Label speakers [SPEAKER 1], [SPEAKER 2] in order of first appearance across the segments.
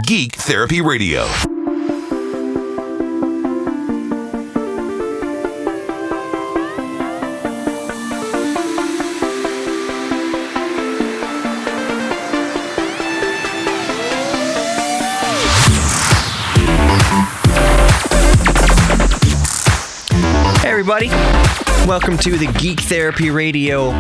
[SPEAKER 1] Geek Therapy Radio.
[SPEAKER 2] Hey everybody, welcome to the Geek Therapy Radio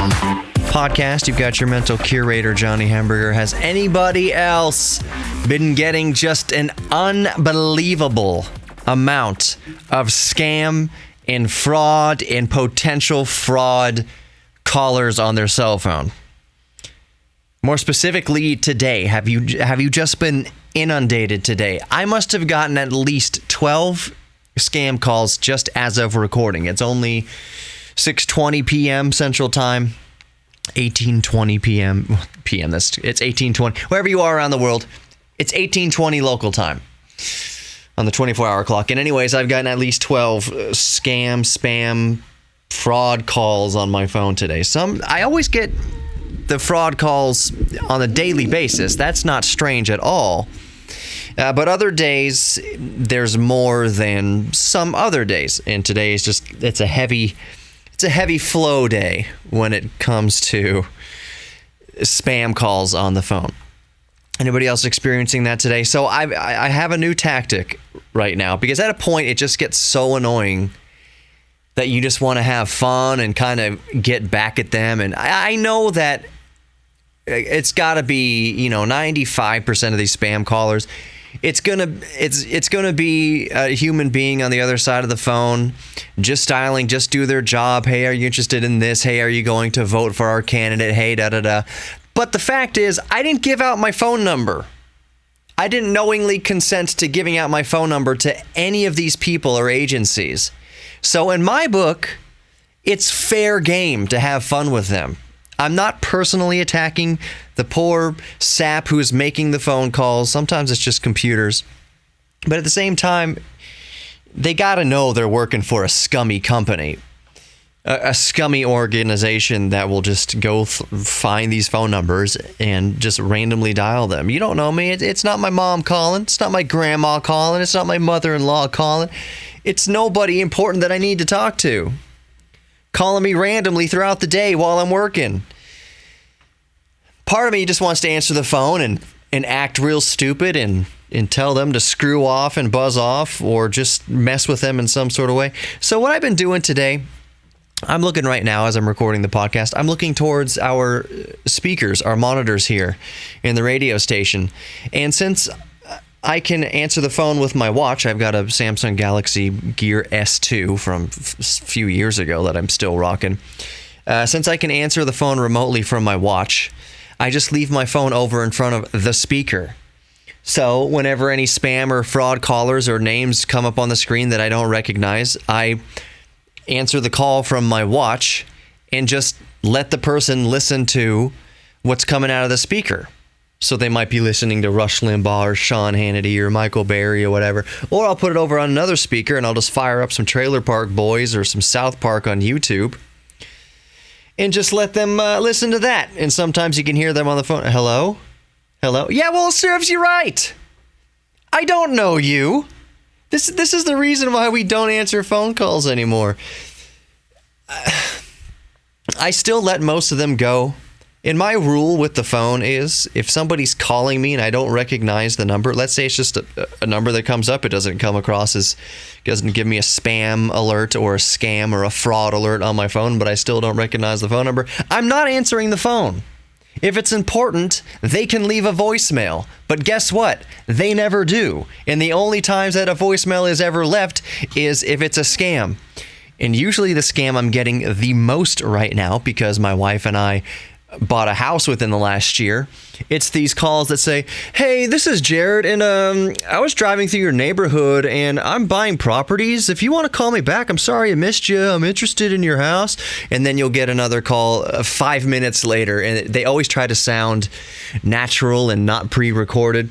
[SPEAKER 2] podcast. You've got your mental curator, Johnny Hamburger. Has anybody else been getting just an unbelievable amount of scam and fraud and potential fraud callers on their cell phone? More specifically today, have you just been inundated today? I must have gotten at least 12 scam calls just as of recording. It's only 6:20 p.m. Central Time, 18:20 p.m. It's 18:20 wherever you are around the world. It's 18:20 local time on the 24-hour clock. And anyways, I've gotten at least 12 scam, spam, fraud calls on my phone today. I always get the fraud calls on a daily basis. That's not strange at all. But other days, there's more than some other days. And today is it's a heavy flow day when it comes to spam calls on the phone. Anybody else experiencing that today? So I have a new tactic right now, because at a point it just gets so annoying that you just want to have fun and kind of get back at them. And I know that it's got to be, 95% of these spam callers, it's gonna be a human being on the other side of the phone, just do their job. Hey, are you interested in this? Hey, are you going to vote for our candidate? Hey, da-da-da. But the fact is, I didn't give out my phone number. I didn't knowingly consent to giving out my phone number to any of these people or agencies. So in my book, it's fair game to have fun with them. I'm not personally attacking the poor sap who is making the phone calls. Sometimes it's just computers. But at the same time, they got to know they're working for a scummy company, a scummy organization that will just go find these phone numbers and just randomly dial them. You don't know me. It's not my mom calling. It's not my grandma calling. It's not my mother-in-law calling. It's nobody important that I need to talk to, calling me randomly throughout the day while I'm working. Part of me just wants to answer the phone and act real stupid and tell them to screw off and buzz off, or just mess with them in some sort of way. So what I've been doing today, I'm looking right now as I'm recording the podcast, I'm looking towards our speakers, our monitors here in the radio station. And since I can answer the phone with my watch, I've got a Samsung Galaxy Gear S2 from a few years ago that I'm still rocking. Since I can answer the phone remotely from my watch, I just leave my phone over in front of the speaker. So whenever any spam or fraud callers or names come up on the screen that I don't recognize, I answer the call from my watch and just let the person listen to what's coming out of the speaker. So they might be listening to Rush Limbaugh or Sean Hannity or Michael Berry or whatever. Or I'll put it over on another speaker and I'll just fire up some Trailer Park Boys or some South Park on YouTube and just let them listen to that. And sometimes you can hear them on the phone. Hello? Hello? Yeah, well, it serves you right. I don't know you. This is the reason why we don't answer phone calls anymore. I still let most of them go. And my rule with the phone is, if somebody's calling me and I don't recognize the number, let's say it's just a number that comes up, it doesn't give me a spam alert or a scam or a fraud alert on my phone, but I still don't recognize the phone number, I'm not answering the phone. If it's important, they can leave a voicemail. But guess what? They never do. And the only times that a voicemail is ever left is if it's a scam. And usually the scam I'm getting the most right now, because my wife and I bought a house within the last year, it's these calls that say, hey, this is Jared, and I was driving through your neighborhood and I'm buying properties. If you want to call me back, I'm sorry I missed you. I'm interested in your house. And then you'll get another call 5 minutes later, and they always try to sound natural and not pre-recorded.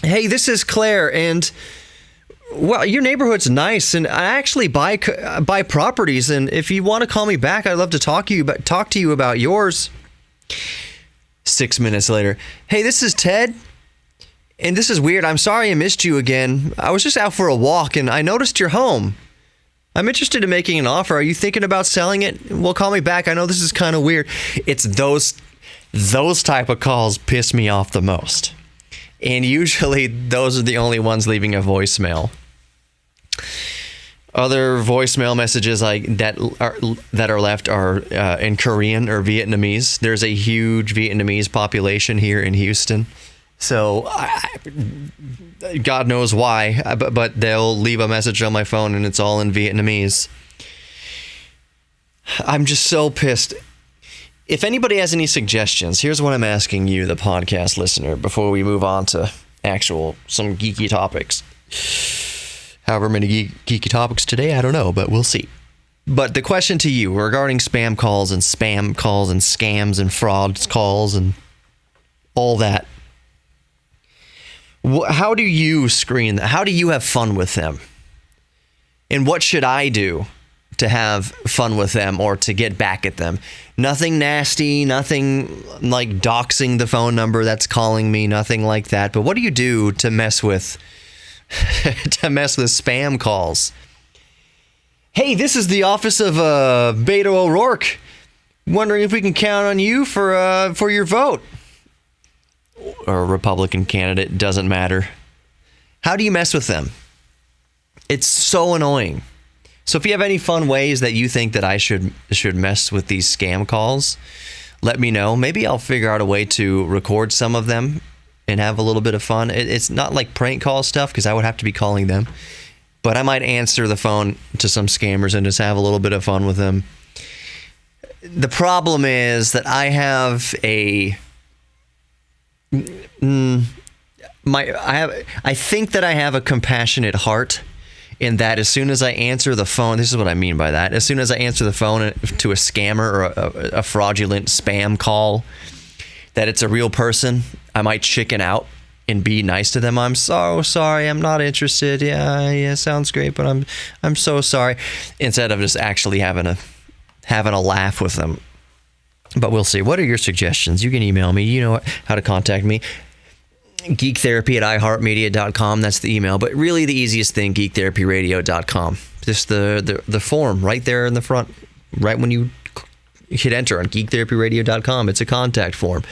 [SPEAKER 2] Hey, this is Claire, and well, your neighborhood's nice, and I actually buy properties, and if you want to call me back, I'd love to talk to you about yours. 6 minutes later, hey, this is Ted, And this is weird. I'm sorry I missed you again. I was just out for a walk and I noticed you're home. I'm interested in making an offer. Are you thinking about selling it? Well, call me back. I know this is kind of weird. It's those type of calls piss me off the most. And usually those are the only ones leaving a voicemail. Other voicemail messages that are left are in Korean or Vietnamese. There's a huge Vietnamese population here in Houston. So, God knows why, but they'll leave a message on my phone and it's all in Vietnamese. I'm just so pissed. If anybody has any suggestions, here's what I'm asking you, the podcast listener, before we move on to some geeky topics. However many geeky topics today, I don't know, but we'll see. But the question to you regarding spam calls and scams and fraud calls and all that. How do you screen that? How do you have fun with them? And what should I do to have fun with them or to get back at them? Nothing nasty, nothing like doxing the phone number that's calling me, nothing like that. But what do you do to mess with spam calls? Hey, this is the office of Beto O'Rourke. Wondering if we can count on you for your vote. Or a Republican candidate, doesn't matter. How do you mess with them? It's so annoying. So if you have any fun ways that you think that I should mess with these scam calls, let me know. Maybe I'll figure out a way to record some of them and have a little bit of fun. It's not like prank call stuff because I would have to be calling them. But I might answer the phone to some scammers and just have a little bit of fun with them. The problem is that I have I think that I have a compassionate heart in that as soon as I answer the phone, this is what I mean by that. As soon as I answer the phone to a scammer or a fraudulent spam call, that it's a real person, I might chicken out and be nice to them. I'm so sorry, I'm not interested. Yeah, sounds great, but I'm so sorry. Instead of just actually having a laugh with them. But we'll see. What are your suggestions? You can email me. You know how to contact me. geektherapy@iheartmedia.com. That's the email. But really the easiest thing, geektherapyradio.com. Just the form right there in the front, right when you hit enter on geektherapyradio.com. It's a contact form.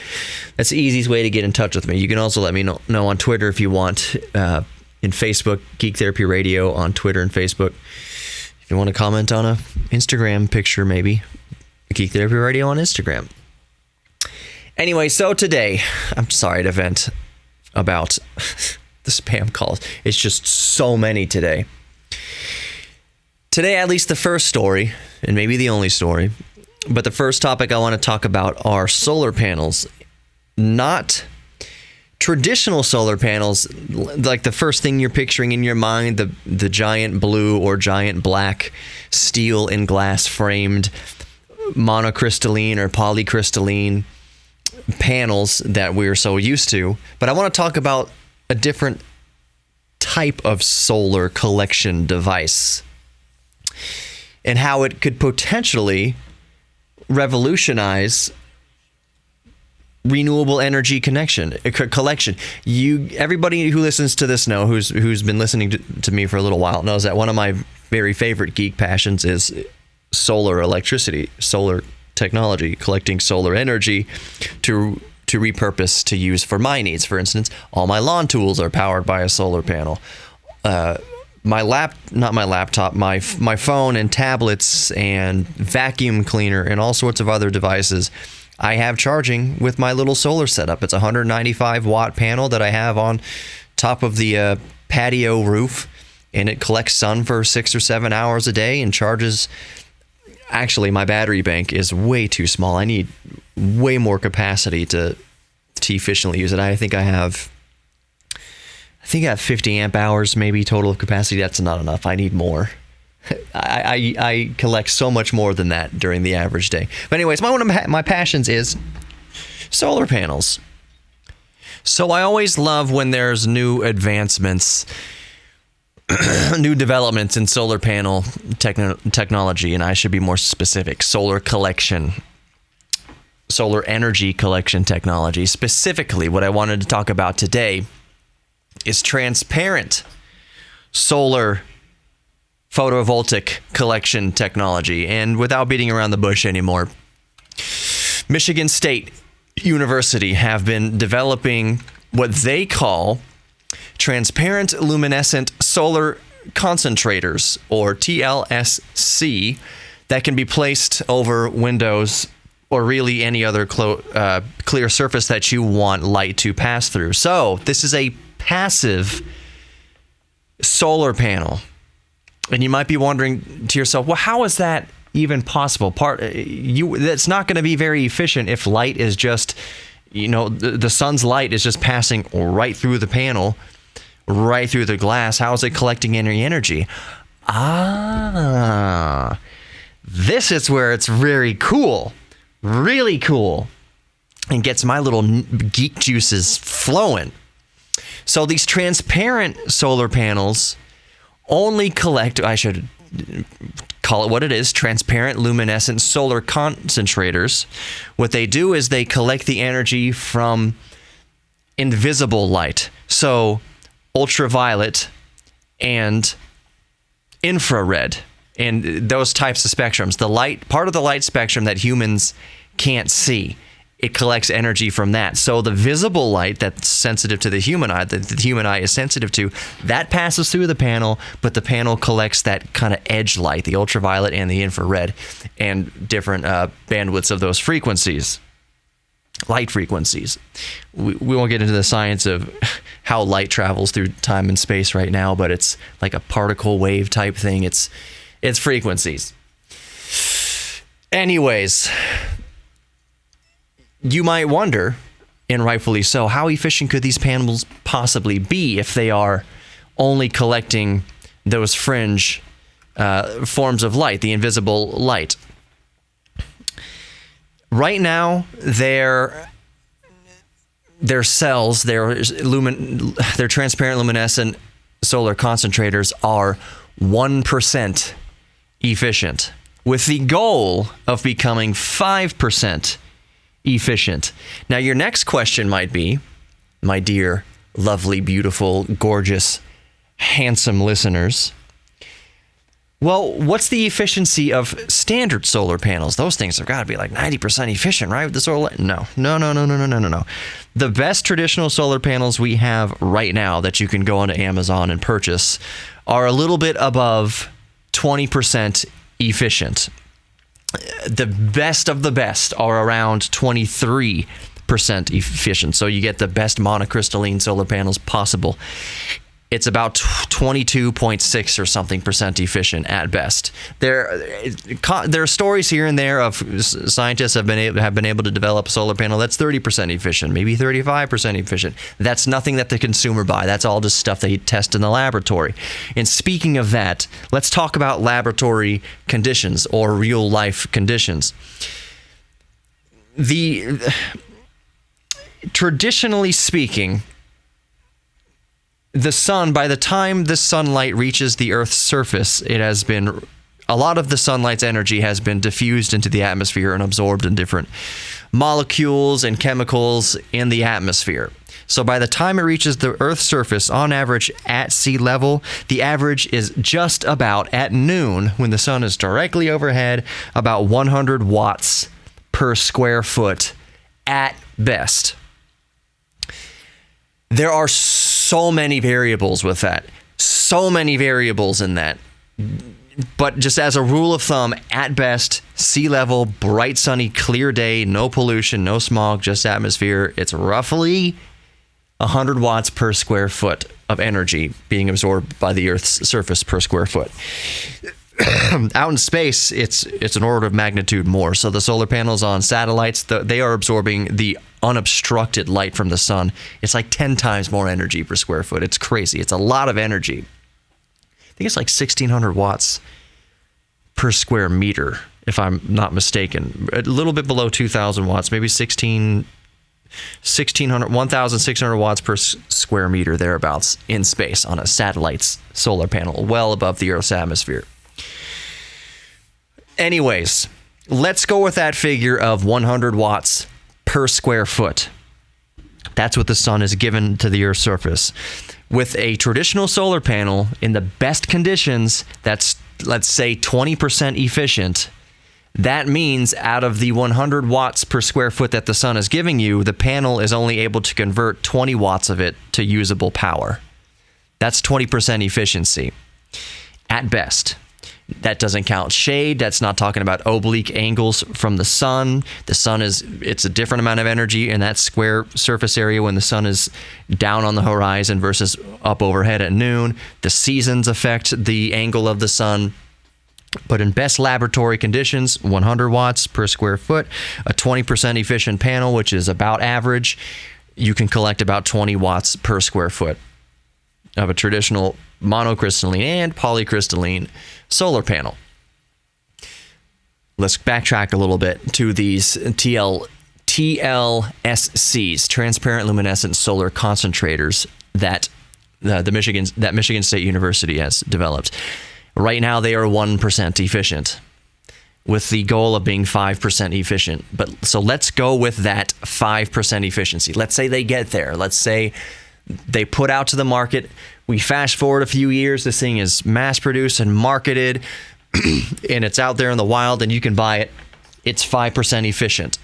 [SPEAKER 2] That's the easiest way to get in touch with me. You can also let me know on Twitter if you want. In Facebook, Geek Therapy Radio on Twitter and Facebook. If you want to comment on a Instagram picture, maybe. Geek Therapy Radio on Instagram. Anyway, so today, I'm sorry to vent about the spam calls. It's just so many today. Today, at least the first story, and maybe the only story, but the first topic I want to talk about are solar panels. Not traditional solar panels, like the first thing you're picturing in your mind, the giant blue or giant black steel and glass framed monocrystalline or polycrystalline panels that we're so used to. But I want to talk about a different type of solar collection device and how it could potentially revolutionize renewable energy collection. Everybody who listens to this who's been listening to me for a little while knows that one of my very favorite geek passions is solar electricity, solar technology, collecting solar energy to repurpose to use for my needs. For instance, all my lawn tools are powered by a solar panel. My phone and tablets and vacuum cleaner and all sorts of other devices I have charging with my little solar setup. It's a 195 watt panel that I have on top of the patio roof, and it collects sun for 6 or 7 hours a day and charges. Actually, my battery bank is way too small. I need way more capacity to efficiently use it. I think I have 50 amp hours maybe total of capacity. That's not enough. I need more. I collect so much more than that during the average day. But anyways, one of my passions is solar panels. So I always love when there's new advancements, new developments in solar panel technology, and I should be more specific. Solar energy collection technology. Specifically, what I wanted to talk about today is transparent solar photovoltaic collection technology. And without beating around the bush anymore, Michigan State University have been developing what they call transparent luminescent solar concentrators, or TLSC, that can be placed over windows or really any other clear surface that you want light to pass through. So this is a passive solar panel. And you might be wondering to yourself, well, how is that even possible? That's not going to be very efficient if light is just, the sun's light is just passing right through the panel, right through the glass. How is it collecting any energy? This is where it's very cool, really cool, and gets my little geek juices flowing. So these transparent solar panels only collect, I should call it what it is, transparent luminescent solar concentrators. What they do is they collect the energy from invisible light. So ultraviolet and infrared and those types of spectrums. The light, part of the light spectrum that humans can't see, it collects energy from that. So the visible light that's sensitive to the human eye, that the human eye is sensitive to, that passes through the panel, but the panel collects that kind of edge light, the ultraviolet and the infrared, and different bandwidths of those frequencies, light frequencies. We won't get into the science of how light travels through time and space right now, but it's like a particle wave type thing. It's frequencies. Anyways, you might wonder, and rightfully so, how efficient could these panels possibly be if they are only collecting those fringe forms of light, the invisible light? Right now, their cells, their transparent luminescent solar concentrators are 1% efficient, with the goal of becoming 5% efficient. Now, your next question might be, my dear, lovely, beautiful, gorgeous, handsome listeners, well, what's the efficiency of standard solar panels? Those things have got to be like 90% efficient, right? With the solar No. The best traditional solar panels we have right now that you can go onto Amazon and purchase are a little bit above 20% efficient. The best of the best are around 23% efficient. So you get the best monocrystalline solar panels possible. It's about 22.6 or something percent efficient at best. There are stories here and there of scientists have been able to develop a solar panel that's 30% efficient, maybe 35% efficient. That's nothing that the consumer buy. That's all just stuff they test in the laboratory. And speaking of that, let's talk about laboratory conditions or real life conditions. Traditionally speaking, the sun, by the time the sunlight reaches the Earth's surface, a lot of the sunlight's energy has been diffused into the atmosphere and absorbed in different molecules and chemicals in the atmosphere. So by the time it reaches the Earth's surface, on average at sea level, the average is just about at noon, when the sun is directly overhead, about 100 watts per square foot at best. There are so many variables with that, so many variables in that. But just as a rule of thumb, at best, sea level, bright, sunny, clear day, no pollution, no smog, just atmosphere, it's roughly 100 watts per square foot of energy being absorbed by the Earth's surface per square foot. Out in space, it's an order of magnitude more. So the solar panels on satellites, they are absorbing the unobstructed light from the sun. It's like 10 times more energy per square foot. It's crazy. It's a lot of energy. I think it's like 1,600 watts per square meter, if I'm not mistaken. A little bit below 2,000 watts, maybe 1,600 watts per square meter, thereabouts, in space on a satellite's solar panel, well above the Earth's atmosphere. Anyways, let's go with that figure of 100 watts per square foot. That's what the sun is given to the Earth's surface. With a traditional solar panel in the best conditions, that's, let's say, 20% efficient. That means out of the 100 watts per square foot that the sun is giving you, the panel is only able to convert 20 watts of it to usable power. That's 20% efficiency at best. That doesn't count shade. That's not talking about oblique angles from the sun. The sun it's a different amount of energy in that square surface area when the sun is down on the horizon versus up overhead at noon. The seasons affect the angle of the sun. But in best laboratory conditions, 100 watts per square foot, a 20% efficient panel, which is about average, you can collect about 20 watts per square foot of a traditional monocrystalline and polycrystalline solar panel. Let's backtrack a little bit to these TLSCs, transparent luminescent solar concentrators that Michigan State University has developed. Right now, they are 1% efficient, with the goal of being 5% efficient. But so let's go with that 5% efficiency. Let's say they get there. Let's say they put out to the market. We fast forward a few years. This thing is mass produced and marketed, and it's out there in the wild, and you can buy it. It's 5% efficient.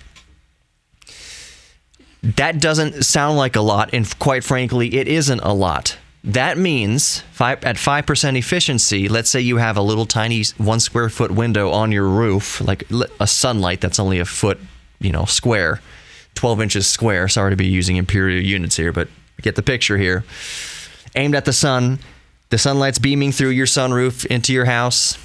[SPEAKER 2] That doesn't sound like a lot, and quite frankly, it isn't a lot. That means at 5% efficiency, let's say you have a little tiny 1 square foot window on your roof, like a sunlight that's only a foot, square, 12 inches square. Sorry to be using imperial units here, but get the picture here. Aimed at the sun, the sunlight's beaming through your sunroof into your house,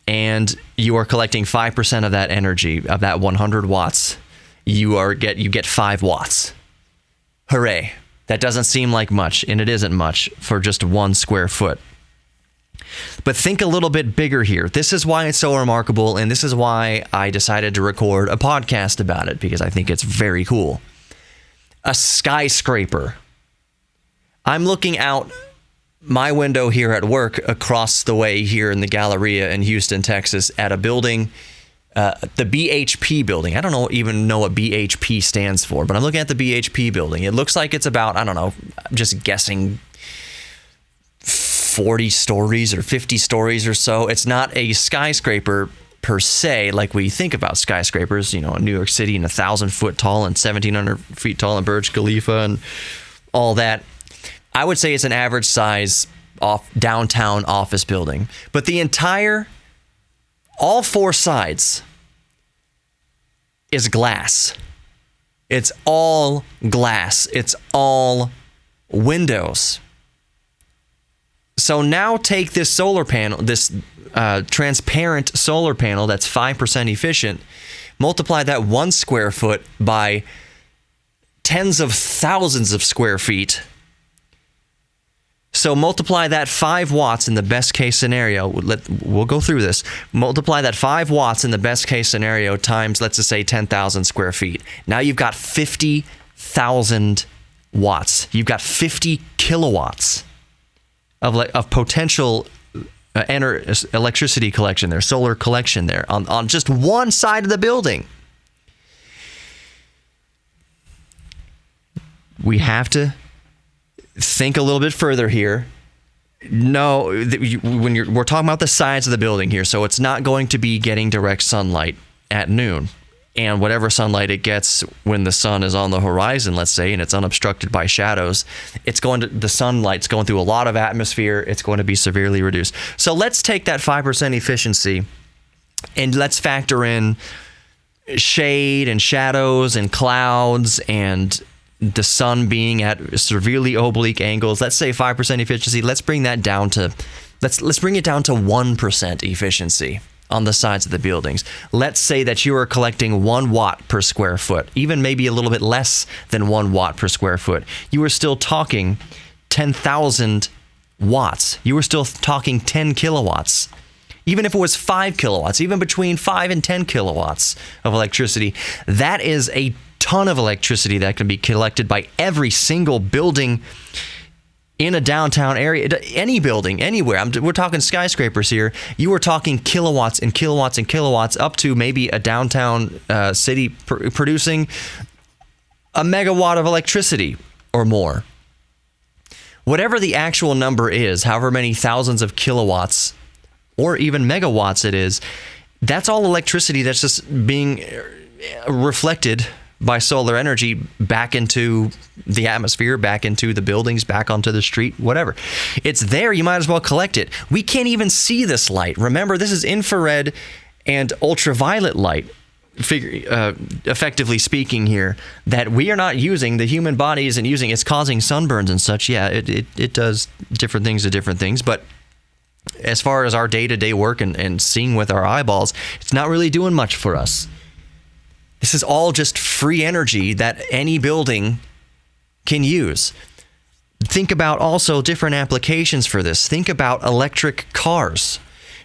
[SPEAKER 2] and you are collecting 5% of that energy, of that 100 watts. You get 5 watts. Hooray. That doesn't seem like much, and it isn't much for just 1 square foot. But think a little bit bigger here. This is why it's so remarkable, and this is why I decided to record a podcast about it, because I think it's very cool. A skyscraper. I'm looking out my window here at work across the way here in the Galleria in Houston, Texas, at a building, the BHP building. I don't even know what BHP stands for, but I'm looking at the BHP building. It looks like it's about, I don't know, I'm just guessing 40 stories or 50 stories or so. It's not a skyscraper per se, like we think about skyscrapers, in New York City, and 1,000 foot tall and 1,700 feet tall, and Burj Khalifa and all that. I would say it's an average size downtown office building. But all 4 sides is glass. It's all glass. It's all windows. So now take this solar panel, this transparent solar panel that's 5% efficient, multiply that 1 square foot by tens of thousands of square feet. So multiply that 5 watts in the best case scenario. We'll go through this. Multiply that 5 watts in the best case scenario times, let's just say, 10,000 square feet. Now you've got 50,000 watts. You've got 50 kilowatts of potential electricity collection there, solar collection there on just one side of the building. We have to think a little bit further here. No, we're talking about the sides of the building here, so it's not going to be getting direct sunlight at noon. And whatever sunlight it gets when the sun is on the horizon, let's say, and it's unobstructed by shadows, the sunlight's going through a lot of atmosphere. It's going to be severely reduced. So let's take that 5% efficiency and let's factor in shade and shadows and clouds and the sun being at severely oblique angles. Let's say 5% efficiency. Let's bring that down to let's bring it down to 1% efficiency on the sides of the buildings. Let's say that you are collecting 1 watt per square foot, even maybe a little bit less than 1 watt per square foot. You are still talking 10,000 watts. You are still talking 10 kilowatts. Even if it was 5 kilowatts, even between 5 and 10 kilowatts of electricity, that is a ton of electricity that can be collected by every single building in a downtown area, any building, anywhere. We're talking skyscrapers here. You are talking kilowatts and kilowatts and kilowatts, up to maybe a downtown city producing a megawatt of electricity or more. whatever the actual number is, however many thousands of kilowatts or even megawatts it is, that's all electricity that's just being reflected by solar energy back into the atmosphere, back into the buildings, back onto the street, whatever. It's there. You might as well collect it. We can't even see this light. Remember, this is infrared and ultraviolet light, effectively speaking here, that we are not using. The human body isn't using. It's causing sunburns and such. Yeah, it does different things to different things. But as far as our day-to-day work and seeing with our eyeballs, it's not really doing much for us. This is all just free energy that any building can use. Think about also different applications for this. Think about electric cars.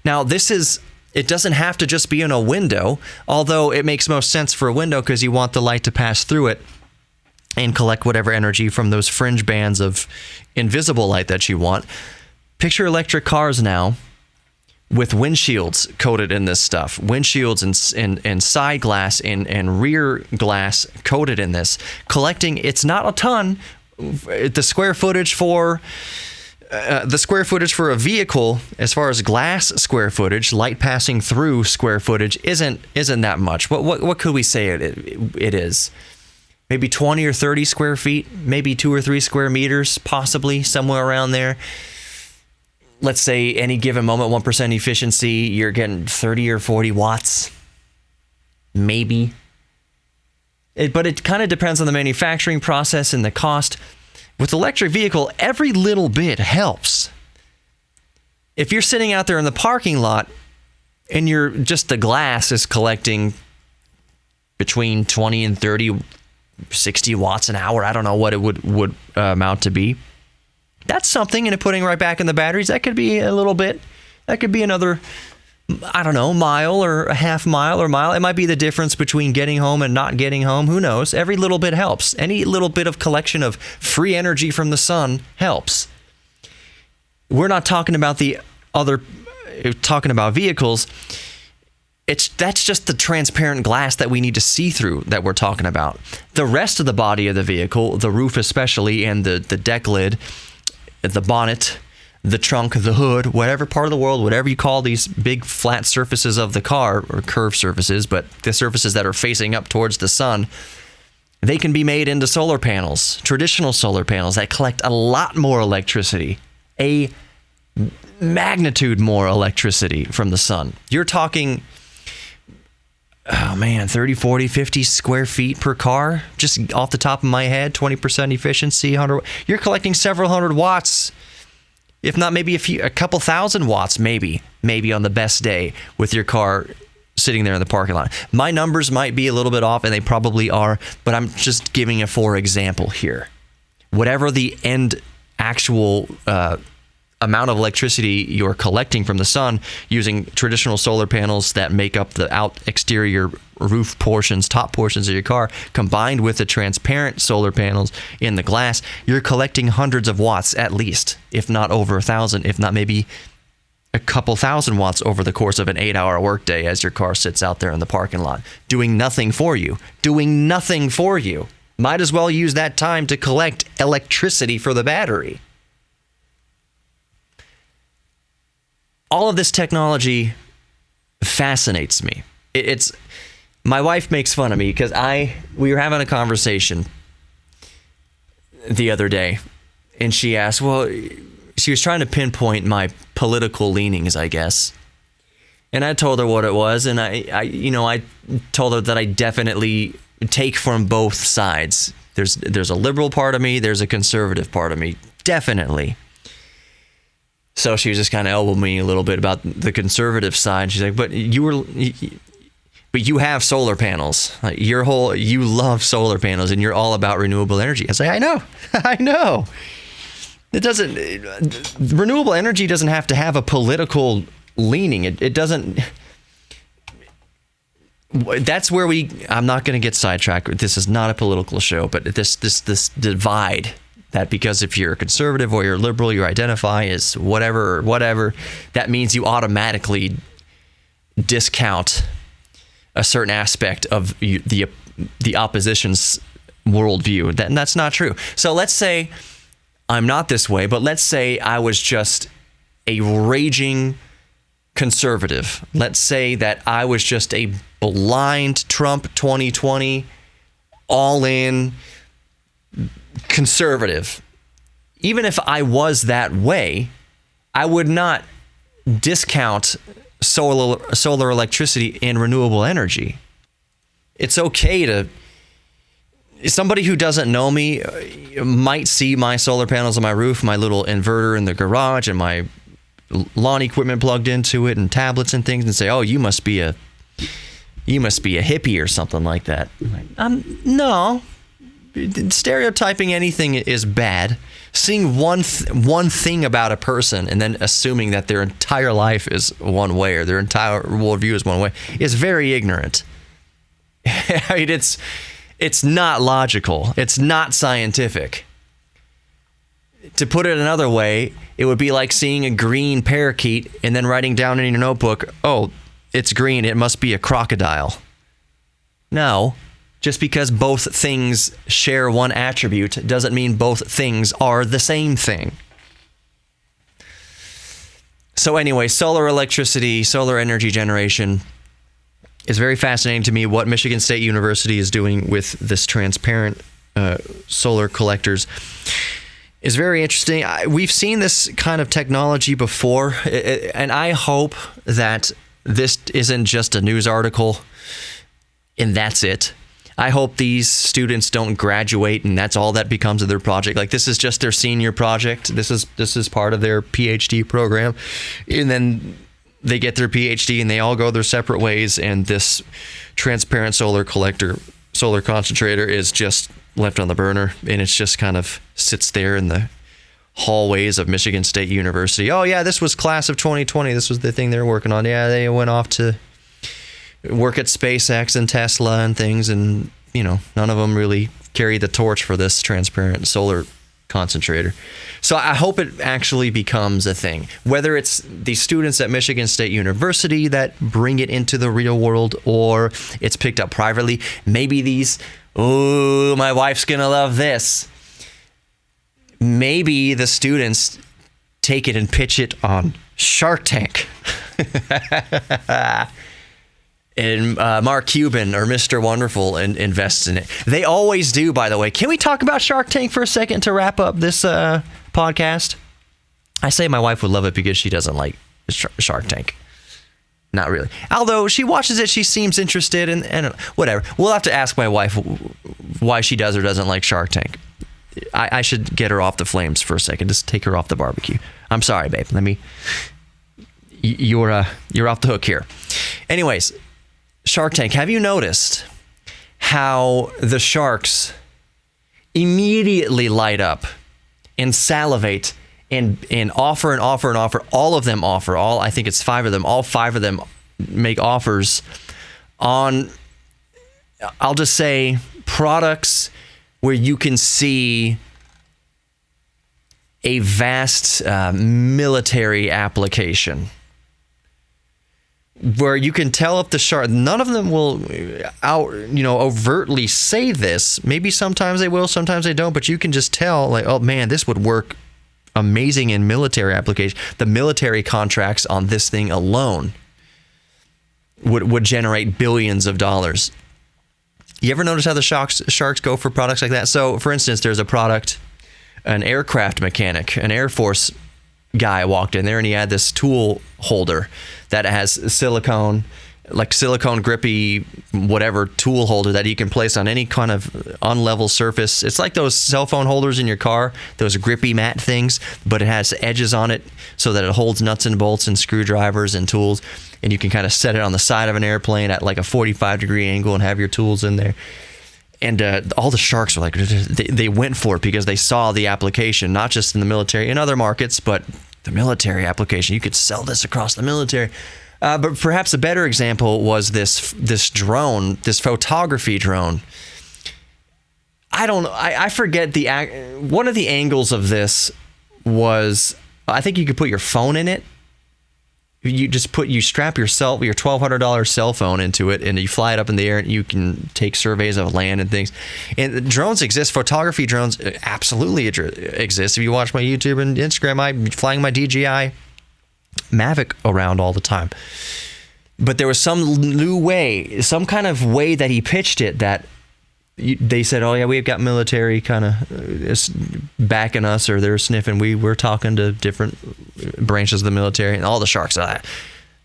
[SPEAKER 2] Now, it doesn't have to just be in a window, although it makes most sense for a window because you want the light to pass through it and collect whatever energy from those fringe bands of invisible light that you want. Picture electric cars now with windshields coated in this stuff, windshields and side glass and rear glass coated in this, collecting. It's not a ton. The square footage for a vehicle, as far as glass square footage, light passing through square footage, isn't that much. What could we say it is? Maybe 20 or 30 square feet, maybe 2 or 3 square meters, possibly somewhere around there. Let's say any given moment, 1% efficiency, you're getting 30 or 40 watts, maybe. But it kind of depends on the manufacturing process and the cost. With electric vehicle, every little bit helps. If you're sitting out there in the parking lot and the glass is collecting between 20 and 30, 60 watts an hour, I don't know what it would amount to be. That's something, and putting right back in the batteries, that could be a little bit. That could be another, I don't know, mile or a half mile or mile. It might be the difference between getting home and not getting home. Who knows? Every little bit helps. Any little bit of collection of free energy from the sun helps. We're not talking about talking about vehicles. That's just the transparent glass that we need to see through that we're talking about. The rest of the body of the vehicle, the roof especially, and the deck lid, the bonnet, the trunk, the hood, whatever part of the world, whatever you call these big flat surfaces of the car, or curved surfaces, but the surfaces that are facing up towards the sun, they can be made into solar panels, traditional solar panels that collect a lot more electricity, a magnitude more electricity from the sun. You're talking, 30, 40, 50 square feet per car, just off the top of my head, 20% efficiency, 100. You're collecting several hundred watts, if not maybe a couple thousand watts, maybe on the best day with your car sitting there in the parking lot. My numbers might be a little bit off, and they probably are, but I'm just giving a for example here. Whatever the end actual amount of electricity you're collecting from the sun using traditional solar panels that make up the exterior roof portions, top portions of your car, combined with the transparent solar panels in the glass, you're collecting hundreds of watts at least, if not over 1,000, if not maybe a couple thousand watts over the course of an 8-hour workday as your car sits out there in the parking lot, doing nothing for you. Might as well use that time to collect electricity for the battery. All of this technology fascinates me. My wife makes fun of me because we were having a conversation the other day, and she asked, she was trying to pinpoint my political leanings, I guess. And I told her what it was, and I told her that I definitely take from both sides. There's a liberal part of me, there's a conservative part of me, definitely. So she was just kind of elbowing me a little bit about the conservative side. She's like, but you have solar panels. Like you love solar panels, and you're all about renewable energy. I say, I know. Renewable energy doesn't have to have a political leaning. It doesn't. That's where I'm not going to get sidetracked. This is not a political show, but this divide. That because if you're a conservative or you're liberal, you identify as whatever, that means you automatically discount a certain aspect of the opposition's worldview. And that's not true. So let's say I'm not this way, but let's say I was just a raging conservative. Let's say that I was just a blind Trump 2020, all in conservative. Even if I was that way, I would not discount solar electricity and renewable energy. It's okay to... Somebody who doesn't know me might see my solar panels on my roof, my little inverter in the garage, and my lawn equipment plugged into it, and tablets and things, and say, "Oh, you must be a hippie or something like that." No, stereotyping anything is bad. Seeing one thing about a person and then assuming that their entire life is one way or their entire worldview is one way is very ignorant. I mean, it's not logical. It's not scientific. To put it another way, it would be like seeing a green parakeet and then writing down in your notebook, "Oh, it's green, it must be a crocodile." No, just because both things share one attribute doesn't mean both things are the same thing. So anyway, solar electricity, solar energy generation is very fascinating to me. What Michigan State University is doing with this transparent solar collectors is very interesting. We've seen this kind of technology before, and I hope that this isn't just a news article and that's it. I hope these students don't graduate and that's all that becomes of their project. Like, this is just their senior project. This is part of their PhD program, and then they get their PhD and they all go their separate ways, and this transparent solar collector, solar concentrator is just left on the burner, and it's just kind of sits there in the hallways of Michigan State University. "Oh yeah, this was class of 2020. This was the thing they're working on. Yeah, they went off to work at SpaceX and Tesla and things, and none of them really carried the torch for this transparent solar concentrator." So I hope it actually becomes a thing, whether it's the students at Michigan State University that bring it into the real world or it's picked up privately. Maybe these, "Oh, my wife's gonna love this." Maybe the students take it and pitch it on Shark Tank. And Mark Cuban or Mr. Wonderful invests in it. They always do, by the way. Can we talk about Shark Tank for a second to wrap up this podcast? I say my wife would love it because she doesn't like Shark Tank. Not really. Although she watches it, she seems interested, and whatever. We'll have to ask my wife why she does or doesn't like Shark Tank. I should get her off the flames for a second. Just take her off the barbecue. I'm sorry, babe. You're off the hook here. Anyways, Shark Tank. Have you noticed how the sharks immediately light up and salivate and offer? All of them offer. I think it's 5 of them. All 5 of them make offers on, I'll just say, products where you can see a vast military application, where you can tell if the shark, none of them will overtly say this. Maybe sometimes they will, sometimes they don't, but you can just tell, like, "Oh man, this would work amazing in military application." The military contracts on this thing alone would generate billions of dollars. You ever notice how the sharks go for products like that? So, for instance, there's a product, an aircraft mechanic, an Air Force guy walked in there, and he had this tool holder that has silicone grippy whatever tool holder that you can place on any kind of unlevel surface. It's like those cell phone holders in your car, those grippy mat things, but it has edges on it so that it holds nuts and bolts and screwdrivers and tools, and you can kind of set it on the side of an airplane at like a 45-degree angle and have your tools in there. And all the sharks were like, they went for it because they saw the application, not just in the military, in other markets, but the military application. You could sell this across the military. But perhaps a better example was this drone, this photography drone. I forget one of the angles of this was, I think you could put your phone in it You strap your $1,200 cell phone into it, and you fly it up in the air, and you can take surveys of land and things. And drones exist. Photography drones absolutely exist. If you watch my YouTube and Instagram, I'm flying my DJI Mavic around all the time. But there was some new way, some kind of way that he pitched it that they said, oh yeah, we've got military kind of backing us, or they're sniffing. We're talking to different branches of the military, and all the sharks,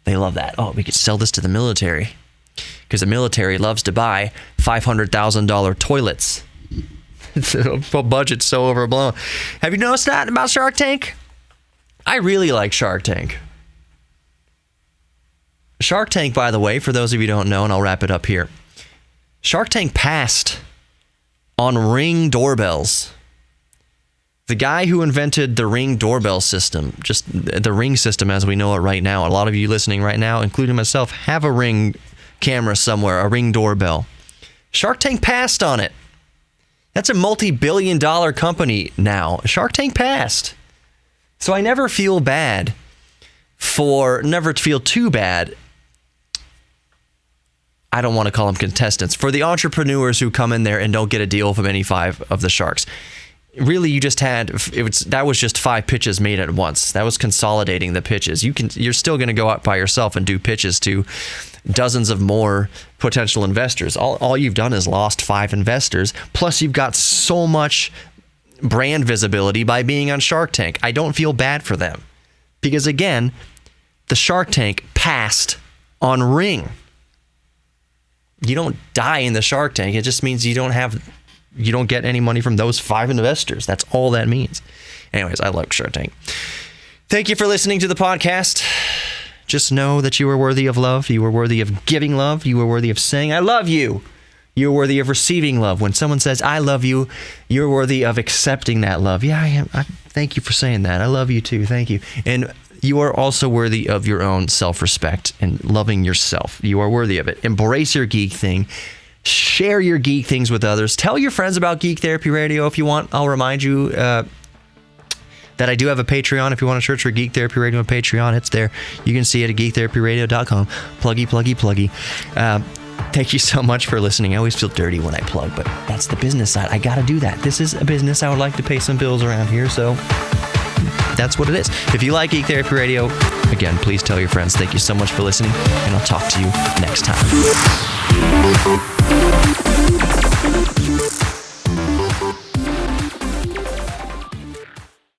[SPEAKER 2] they love that. Oh, we could sell this to the military, because the military loves to buy $500,000 toilets. The budget's so overblown. Have you noticed that about Shark Tank? I really like Shark Tank. Shark Tank, by the way, for those of you who don't know, and I'll wrap it up here, Shark Tank passed on Ring doorbells. The guy who invented the Ring doorbell system, just the Ring system as we know it right now, a lot of you listening right now, including myself, have a Ring camera somewhere, a Ring doorbell. Shark Tank passed on it. That's a multi-billion-dollar company now. Shark Tank passed. So I never feel too bad. I don't want to call them contestants, for the entrepreneurs who come in there and don't get a deal from any 5 of the sharks. Really, you just that was just 5 pitches made at once. That was consolidating the pitches. You're still going to go out by yourself and do pitches to dozens of more potential investors. All you've done is lost 5 investors. Plus, you've got so much brand visibility by being on Shark Tank. I don't feel bad for them, because again, the Shark Tank passed on Ring. You don't die in the Shark Tank. It just means you don't get any money from those 5 investors. That's all that means. Anyways, I love Shark Tank. Thank you for listening to the podcast. Just know that you are worthy of love. You are worthy of giving love. You are worthy of saying, I love you. You're worthy of receiving love. When someone says, I love you, you're worthy of accepting that love. Yeah, I am. Thank you for saying that. I love you too. Thank you. And you are also worthy of your own self-respect and loving yourself. You are worthy of it. Embrace your geek thing. Share your geek things with others. Tell your friends about Geek Therapy Radio if you want. I'll remind you that I do have a Patreon. If you want to search for Geek Therapy Radio on Patreon, it's there. You can see it at geektherapyradio.com. Pluggy. Thank you so much for listening. I always feel dirty when I plug, but that's the business side. I got to do that. This is a business. I would like to pay some bills around here, so that's what it is. If you like Geek Therapy Radio, again, please tell your friends. Thank you so much for listening, and I'll talk to you next time.